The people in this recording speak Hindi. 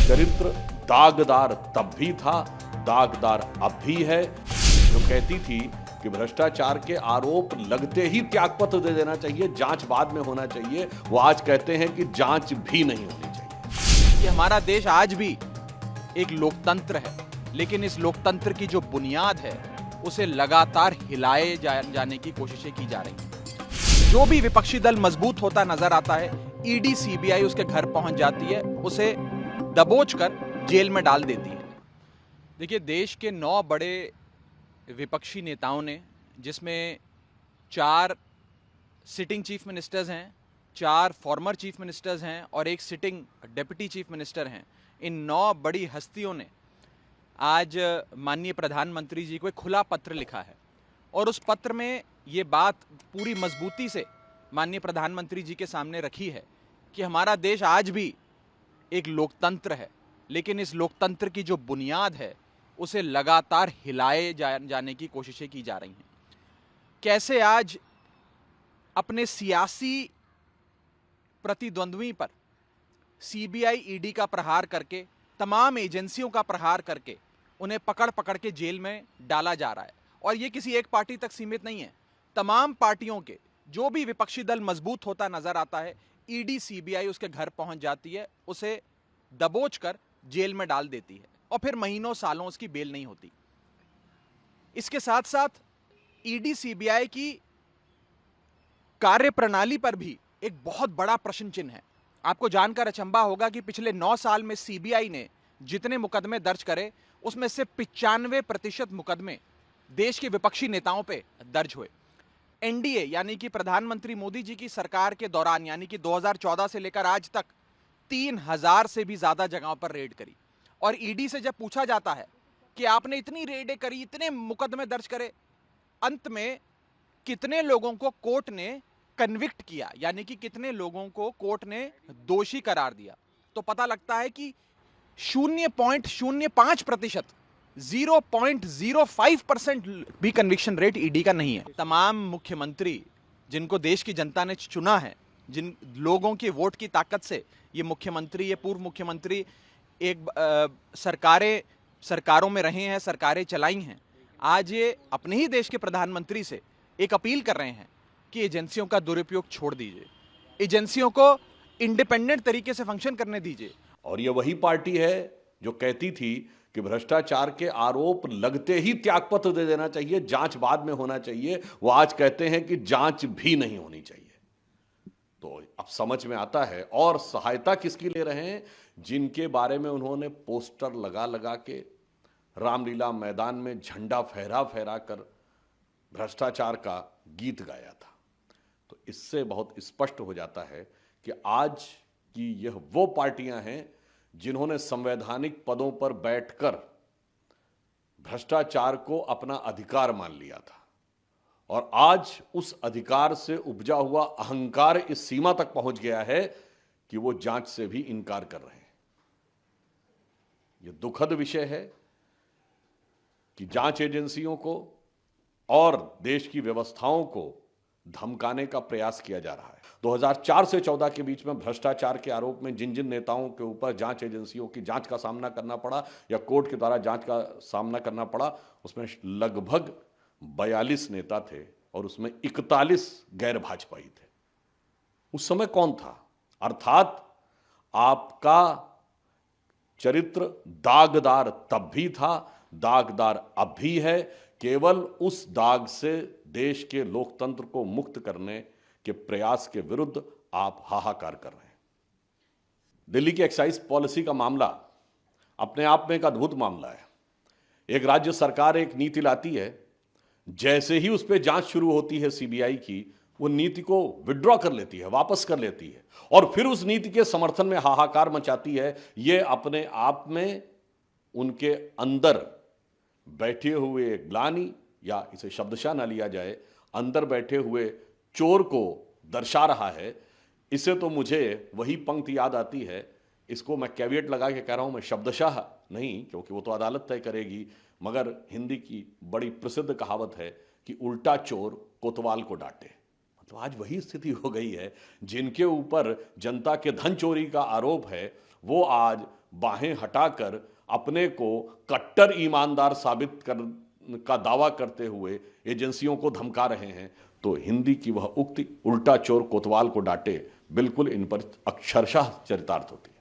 चरित्र दागदार तब भी था, दागदार अब भी है। जो कहती थी कि भ्रष्टाचार के आरोप लगते ही त्यागपत्र दे देना चाहिए, जांच बाद में होना चाहिए, वो आज कहते हैं कि जांच भी नहीं होनी चाहिए। कि हमारा देश आज भी एक लोकतंत्र है, लेकिन इस लोकतंत्र की जो बुनियाद है उसे लगातार हिलाए जाने की कोशिशें की जा रही हैं। जो भी विपक्षी दल मजबूत होता नजर आता है, ईडी सीबीआई उसके घर पहुंच जाती है, उसे दबोचकर जेल में डाल देती है। देखिए, देश के 9 बड़े विपक्षी नेताओं ने, जिसमें 4 सिटिंग चीफ मिनिस्टर्स हैं, 4 फॉर्मर चीफ मिनिस्टर्स हैं और 1 सिटिंग डिप्टी चीफ मिनिस्टर हैं, इन 9 बड़ी हस्तियों ने आज माननीय प्रधानमंत्री जी को एक खुला पत्र लिखा है और उस पत्र में ये बात पूरी मजबूती से माननीय प्रधानमंत्री जी के सामने रखी है कि हमारा देश आज भी एक लोकतंत्र है, लेकिन इस लोकतंत्र की जो बुनियाद है उसे लगातार हिलाए जाने की कोशिशें की जा रही हैं। कैसे आज अपने सियासी प्रतिद्वंद्वी पर सीबीआई ईडी का प्रहार करके, तमाम एजेंसियों का प्रहार करके उन्हें पकड़ पकड़ के जेल में डाला जा रहा है। और ये किसी एक पार्टी तक सीमित नहीं है, तमाम पार्टियों के जो भी विपक्षी दल मजबूत होता नजर आता है, ईडी सीबीआई उसके घर पहुंच जाती है, उसे दबोचकर जेल में डाल देती है और फिर महीनों सालों उसकी बेल नहीं होती। इसके साथ साथ ईडी सीबीआई की कार्यप्रणाली पर भी एक बहुत बड़ा प्रश्न चिन्ह है। आपको जानकर अचंभा होगा कि पिछले 9 साल में सीबीआई ने जितने मुकदमे दर्ज करे, उसमें से 95% मुकदमे देश के विपक्षी नेताओं पे दर्ज हुए। एनडीए यानी कि प्रधानमंत्री मोदी जी की सरकार के दौरान, यानी कि 2014 से लेकर आज तक 3000 से भी ज्यादा जगहों पर रेड करी। और ईडी से जब पूछा जाता है कि आपने इतनी रेडें करी, इतने मुकदमे दर्ज करे, अंत में कितने लोगों को कोर्ट ने कन्विक्ट किया, यानी कि कितने लोगों को कोर्ट ने दोषी करार दिया, तो पता लगता है कि 0.05%, 0.05% भी कन्विक्शन रेट ईडी का नहीं है। तमाम मुख्यमंत्री जिनको देश की जनता ने चुना है, जिन लोगों की वोट की ताकत से ये मुख्यमंत्री, ये पूर्व मुख्यमंत्री एक सरकारों में रहे हैं, सरकारें चलाई हैं, आज ये अपने ही देश के प्रधानमंत्री से एक अपील कर रहे हैं कि एजेंसियों का दुरुपयोग छोड़ दीजिए, एजेंसियों को इंडिपेंडेंट तरीके से फंक्शन करने दीजिए। और ये वही पार्टी है जो कहती थी कि भ्रष्टाचार के आरोप लगते ही त्यागपत्र दे देना चाहिए, जांच बाद में होना चाहिए, वो आज कहते हैं कि जांच भी नहीं होनी चाहिए। तो अब समझ में आता है। और सहायता किसकी ले रहे हैं? जिनके बारे में उन्होंने पोस्टर लगा लगा के रामलीला मैदान में झंडा फहरा फहरा कर भ्रष्टाचार का गीत गाया था। तो इससे बहुत स्पष्ट हो जाता है कि आज की यह वो पार्टियां हैं जिन्होंने संवैधानिक पदों पर बैठकर भ्रष्टाचार को अपना अधिकार मान लिया था और आज उस अधिकार से उपजा हुआ अहंकार इस सीमा तक पहुंच गया है कि वो जांच से भी इनकार कर रहे हैं। यह दुखद विषय है कि जांच एजेंसियों को और देश की व्यवस्थाओं को धमकाने का प्रयास किया जा रहा है। 2004 से 14 के बीच में भ्रष्टाचार के आरोप में जिन जिन नेताओं के ऊपर जांच एजेंसियों की जांच का सामना करना पड़ा या कोर्ट के द्वारा जांच का सामना करना पड़ा, उसमें लगभग 42 नेता थे और उसमें 41 गैर भाजपाई थे। उस समय कौन था? अर्थात आपका चरित्र दागदार तब भी था, दागदार अब भी है। केवल उस दाग से देश के लोकतंत्र को मुक्त करने के प्रयास के विरुद्ध आप हाहाकार कर रहे हैं। दिल्ली की एक्साइज पॉलिसी का मामला अपने आप में एक अद्भुत मामला है। एक राज्य सरकार एक नीति लाती है, जैसे ही उस पर जांच शुरू होती है सीबीआई की, वो नीति को विड्रॉ कर लेती है, वापस कर लेती है और फिर उस नीति के समर्थन में हाहाकार मचाती है। ये अपने आप में उनके अंदर बैठे हुए एक ग्लानि, या इसे शब्दशः ना लिया जाए, अंदर बैठे हुए चोर को दर्शा रहा है। इसे तो मुझे वही पंक्ति याद आती है, इसको मैं कैविएट लगा के कह रहा हूं, मैं शब्दशः नहीं, क्योंकि वो तो अदालत तय करेगी, मगर हिंदी की बड़ी प्रसिद्ध कहावत है कि उल्टा चोर कोतवाल को डांटे। तो आज वही स्थिति हो गई है। जिनके ऊपर जनता के धन चोरी का आरोप है, वो आज बाहें हटाकर अपने को कट्टर ईमानदार साबित का दावा करते हुए एजेंसियों को धमका रहे हैं, तो हिंदी की वह उक्ति उल्टा चोर कोतवाल को डांटे बिल्कुल इन पर अक्षरशः चरितार्थ होती है।